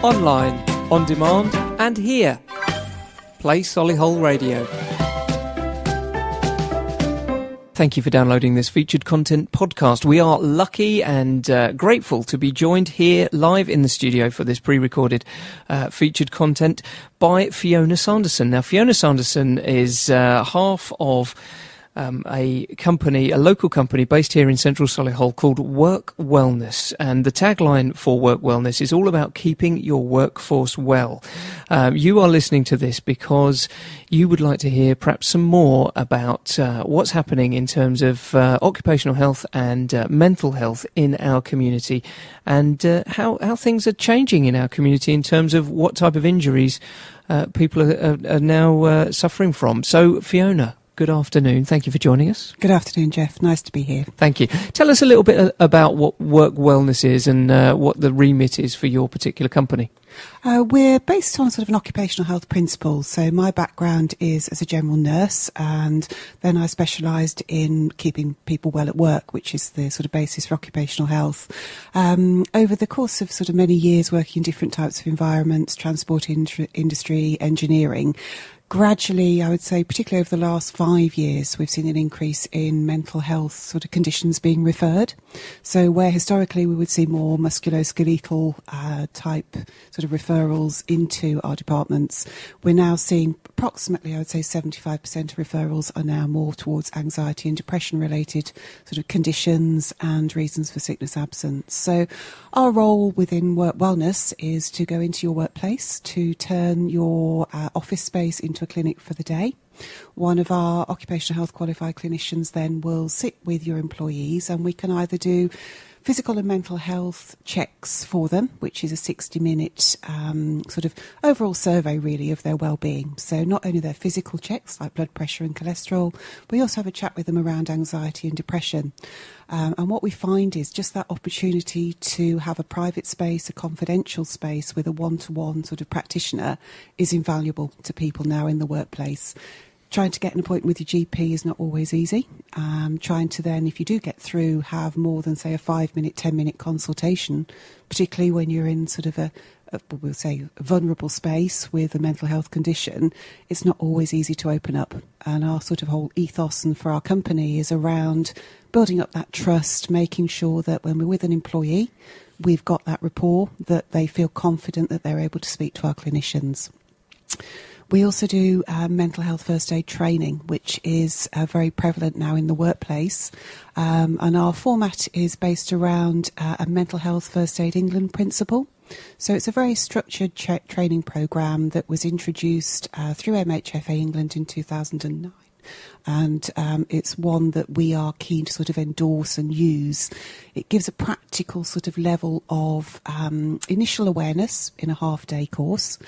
online, on demand, and here. Play Solihull Radio. Thank you for downloading this featured content podcast. We are lucky and grateful to be joined here live in the studio for this pre-recorded featured content by Fiona Sanderson. Now, Fiona Sanderson is half of a local company based here in central Solihull called Work Wellness, and the tagline for Work Wellness is all about keeping your workforce well. You are listening to this because you would like to hear perhaps some more about what's happening in terms of occupational health and mental health in our community, and how things are changing in our community in terms of what type of injuries people are now suffering from. So, Fiona, good afternoon. Thank you for joining us. Good afternoon, Jeff. Nice to be here. Thank you. Tell us a little bit about what Work Wellness is and what the remit is for your particular company. We're based on sort of an occupational health principle. So my background is as a general nurse, and then I specialised in keeping people well at work, which is the sort of basis for occupational health. Over the course of sort of many years working in different types of environments, transport industry, engineering, gradually, I would say, particularly over the last 5 years, we've seen an increase in mental health sort of conditions being referred. So where historically we would see more musculoskeletal type sort of referrals into our departments, we're now seeing approximately, I would say, 75% of referrals are now more towards anxiety and depression related sort of conditions and reasons for sickness absence. So our role within Work Wellness is to go into your workplace, to turn your office space into a clinic for the day. One of our occupational health qualified clinicians then will sit with your employees, and we can either do physical and mental health checks for them, which is a 60-minute sort of overall survey really of their well-being. So not only their physical checks like blood pressure and cholesterol, but we also have a chat with them around anxiety and depression. And what we find is just that opportunity to have a private space, a confidential space with a one-to-one sort of practitioner is invaluable to people now in the workplace. Trying to get an appointment with your GP is not always easy. Trying to then, if you do get through, have more than, say, a 5-minute, 10-minute consultation, particularly when you're in sort of a vulnerable space with a mental health condition, it's not always easy to open up. And our sort of whole ethos and for our company is around building up that trust, making sure that when we're with an employee, we've got that rapport, that they feel confident that they're able to speak to our clinicians. We also do mental health first aid training, which is very prevalent now in the workplace. And our format is based around a mental health first aid England principle. So it's a very structured training programme that was introduced through MHFA England in 2009. And it's one that we are keen to sort of endorse and use. It gives a practical sort of level of initial awareness in a half-day course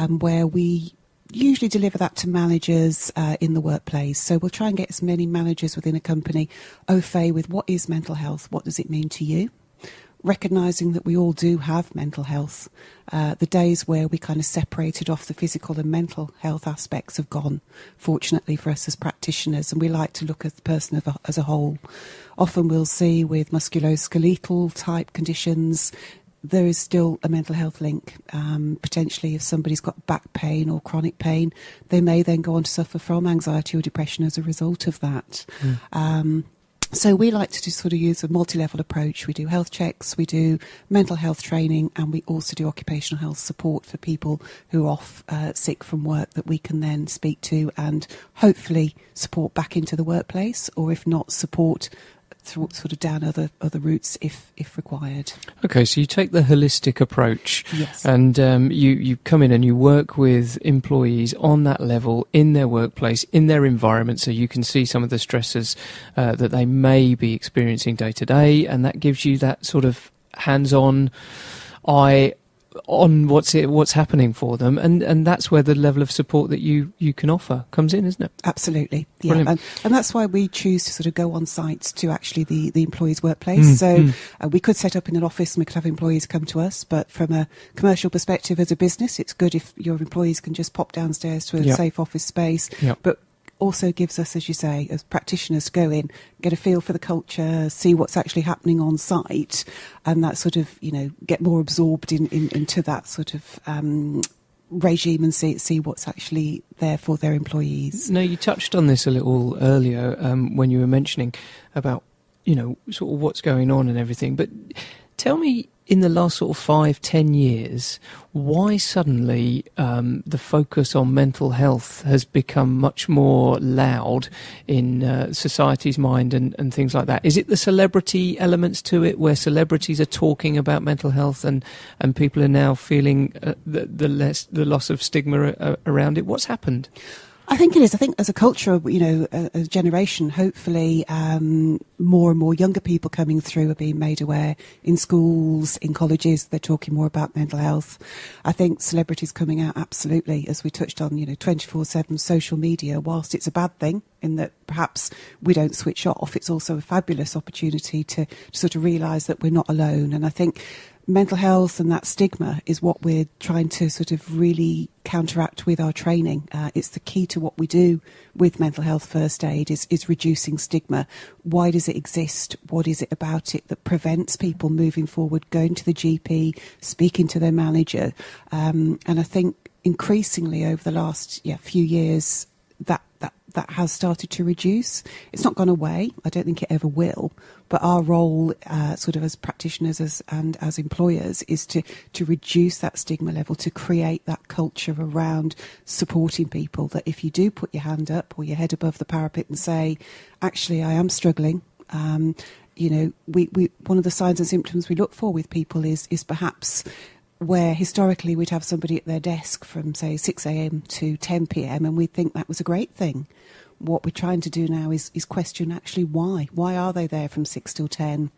where we usually deliver that to managers in the workplace. So we'll try and get as many managers within a company au fait with what is mental health, what does it mean to you, recognising that we all do have mental health. The days where we kind of separated off the physical and mental health aspects have gone, fortunately for us as practitioners, and we like to look at the person as a whole. Often we'll see with musculoskeletal type conditions, there is still a mental health link. Potentially, if somebody's got back pain or chronic pain, they may then go on to suffer from anxiety or depression as a result of that. So we like to sort of use a multi-level approach. We do health checks, we do mental health training, and we also do occupational health support for people who are off sick from work that we can then speak to and hopefully support back into the workplace, or if not, support sort of down other routes if required. Okay, so you take the holistic approach. Yes. And you come in and you work with employees on that level in their workplace, in their environment, so you can see some of the stresses that they may be experiencing day to day, and that gives you that sort of hands-on eye on what's happening for them, and that's where the level of support that you can offer comes in, isn't it? Absolutely, yeah. And that's why we choose to sort of go on site to actually the employee's workplace. We could set up in an office and we could have employees come to us, but from a commercial perspective as a business, it's good if your employees can just pop downstairs to a safe office space. But also gives us, as you say, as practitioners, to go in, get a feel for the culture, see what's actually happening on site, and that sort of, get more absorbed into that sort of regime and see what's actually there for their employees. No, you touched on this a little earlier when you were mentioning about, sort of what's going on and everything. But tell me, in the last sort of 5-10 years, why suddenly the focus on mental health has become much more loud in society's mind and things like that? Is it the celebrity elements to it, where celebrities are talking about mental health and people are now feeling the loss of stigma around it? What's happened? I think it is. I think as a culture, a generation, hopefully more and more younger people coming through are being made aware in schools, in colleges. They're talking more about mental health. I think celebrities coming out, absolutely, as we touched on, 24/7 social media, whilst it's a bad thing in that perhaps we don't switch off, it's also a fabulous opportunity to sort of realise that we're not alone. And I think mental health and that stigma is what we're trying to sort of really counteract with our training. It's the key to what we do with mental health first aid is reducing stigma. Why does it exist? What is it about it that prevents people moving forward, going to the GP, speaking to their manager? And I think increasingly over the last few years, that has started to reduce. It's not gone away. I don't think it ever will. But our role, sort of as practitioners and as employers, is to reduce that stigma level, to create that culture around supporting people. That if you do put your hand up or your head above the parapet and say, "Actually, I am struggling," one of the signs and symptoms we look for with people is perhaps where historically we'd have somebody at their desk from, say, 6 a.m. to 10 p.m. and we'd think that was a great thing. What we're trying to do now is question actually why. Why are they there from 6 till 10?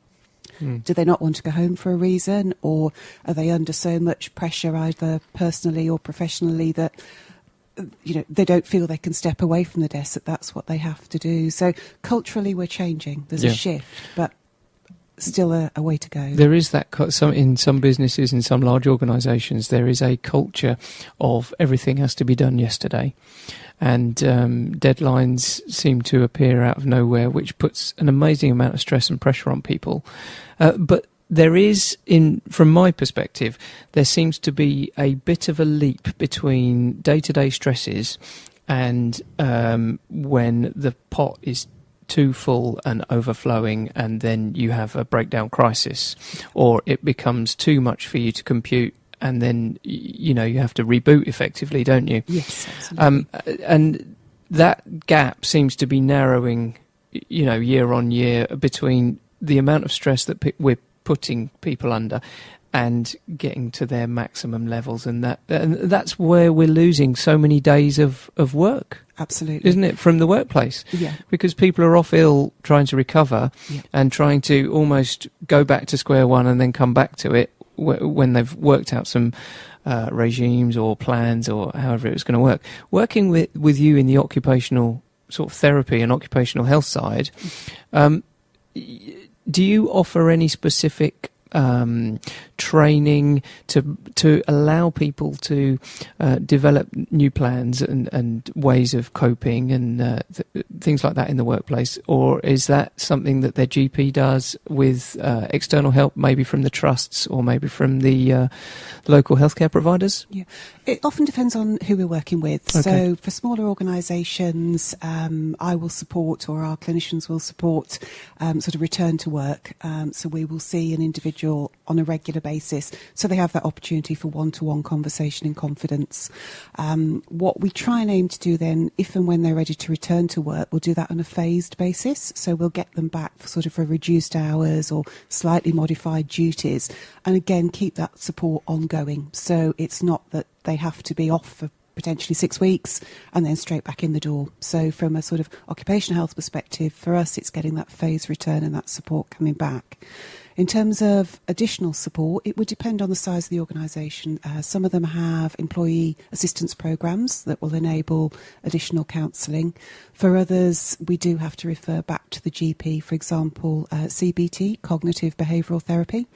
Do they not want to go home for a reason? Or are they under so much pressure, either personally or professionally, that they don't feel they can step away from the desk, that's what they have to do? So culturally we're changing. There's a shift, but still a way to go. There is that in some businesses, in some large organisations, there is a culture of everything has to be done yesterday, and deadlines seem to appear out of nowhere, which puts an amazing amount of stress and pressure on people. But there is, from my perspective, there seems to be a bit of a leap between day-to-day stresses and when the pot is too full and overflowing, and then you have a breakdown crisis, or it becomes too much for you to compute, and then you have to reboot effectively, don't you? Yes, absolutely. And that gap seems to be narrowing, year on year, between the amount of stress that we're putting people under and getting to their maximum levels, and that's where we're losing so many days of work. Absolutely. Isn't it, from the workplace? Yeah. Because people are off ill trying to recover and trying to almost go back to square one and then come back to it when they've worked out some regimes or plans or however it was going to work. Working with you in the occupational sort of therapy and occupational health side, do you offer any specific training to allow people to develop new plans and ways of coping and things like that in the workplace? Or is that something that their GP does with external help, maybe from the trusts or maybe from the local healthcare providers? Yeah, it often depends on who we're working with. Okay. So for smaller organisations, I will support, or our clinicians will support, sort of return to work. So we will see an individual on a regular basis, so they have that opportunity for one-to-one conversation in confidence. What we try and aim to do then, if and when they're ready to return to work, we'll do that on a phased basis. So we'll get them back for sort of for reduced hours or slightly modified duties, and again keep that support ongoing. So it's not that they have to be off for potentially 6 weeks and then straight back in the door. So from a sort of occupational health perspective, for us it's getting that phased return and that support coming back. In terms of additional support, it would depend on the size of the organisation. Some of them have employee assistance programmes that will enable additional counselling. For others, we do have to refer back to the GP, for example, CBT, cognitive behavioural therapy.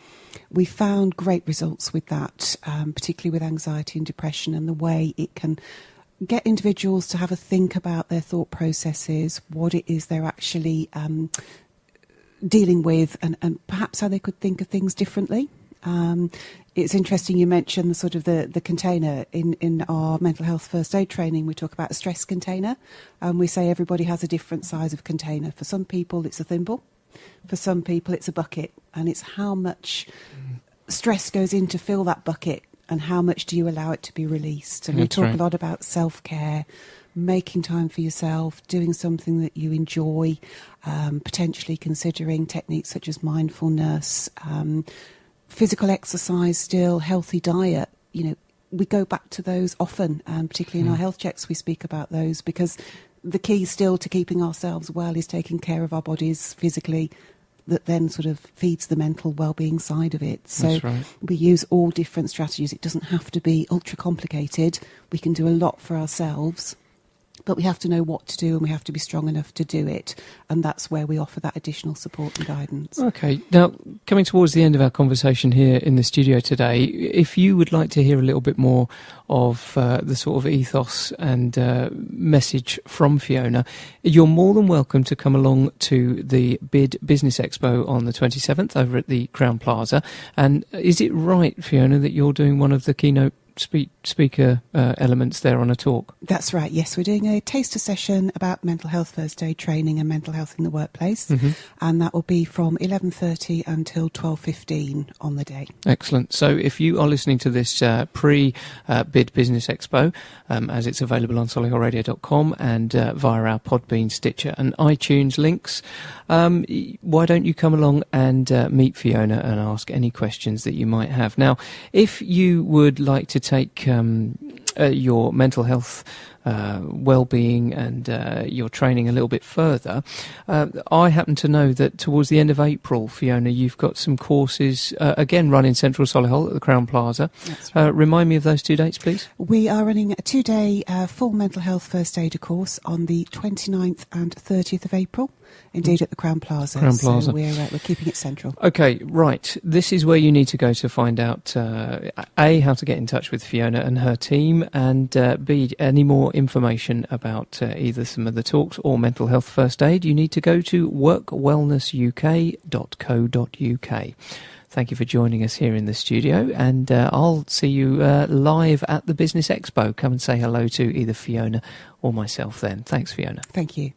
We found great results with that, particularly with anxiety and depression, and the way it can get individuals to have a think about their thought processes, what it is they're actually dealing with, and perhaps how they could think of things differently. It's interesting you mentioned the sort of the container. In our mental health first aid training, we talk about a stress container, and we say everybody has a different size of container. For some people it's a thimble, for some people it's a bucket, and it's how much stress goes in to fill that bucket and how much do you allow it to be released. And we talk a lot about self-care, making time for yourself, doing something that you enjoy, potentially considering techniques such as mindfulness, physical exercise still, healthy diet. You know, we go back to those often, and particularly in our health checks we speak about those, because the key still to keeping ourselves well is taking care of our bodies physically, that then sort of feeds the mental well-being side of it. So we use all different strategies. It doesn't have to be ultra complicated. We can do a lot for ourselves, but we have to know what to do and we have to be strong enough to do it. And that's where we offer that additional support and guidance. Okay. Now, coming towards the end of our conversation here in the studio today, if you would like to hear a little bit more of the sort of ethos and message from Fiona, you're more than welcome to come along to the BID Business Expo on the 27th over at the Crowne Plaza. And is it right, Fiona, that you're doing one of the keynote speaker elements there on a talk? That's right, yes. We're doing a taster session about mental health first aid training and mental health in the workplace, and that will be from 11:30 until 12:15 on the day. Excellent. So if you are listening to this pre-BID Business Expo, as it's available on solihullradio.com and via our Podbean, Stitcher and iTunes links, why don't you come along and meet Fiona and ask any questions that you might have. Now, if you would like to take your mental health well-being and your training a little bit further, I happen to know that towards the end of April, Fiona, you've got some courses again run in Central Solihull at the Crowne Plaza. That's right. Remind me of those 2 dates, please. We are running a 2-day full mental health first aider course on the 29th and 30th of April. Indeed, at the Crowne Plaza. Crowne Plaza. So we're keeping it central. Okay, right. This is where you need to go to find out, A, how to get in touch with Fiona and her team, and B, any more information about either some of the talks or mental health first aid. You need to go to workwellnessuk.co.uk. Thank you for joining us here in the studio, and I'll see you live at the Business Expo. Come and say hello to either Fiona or myself then. Thanks, Fiona. Thank you.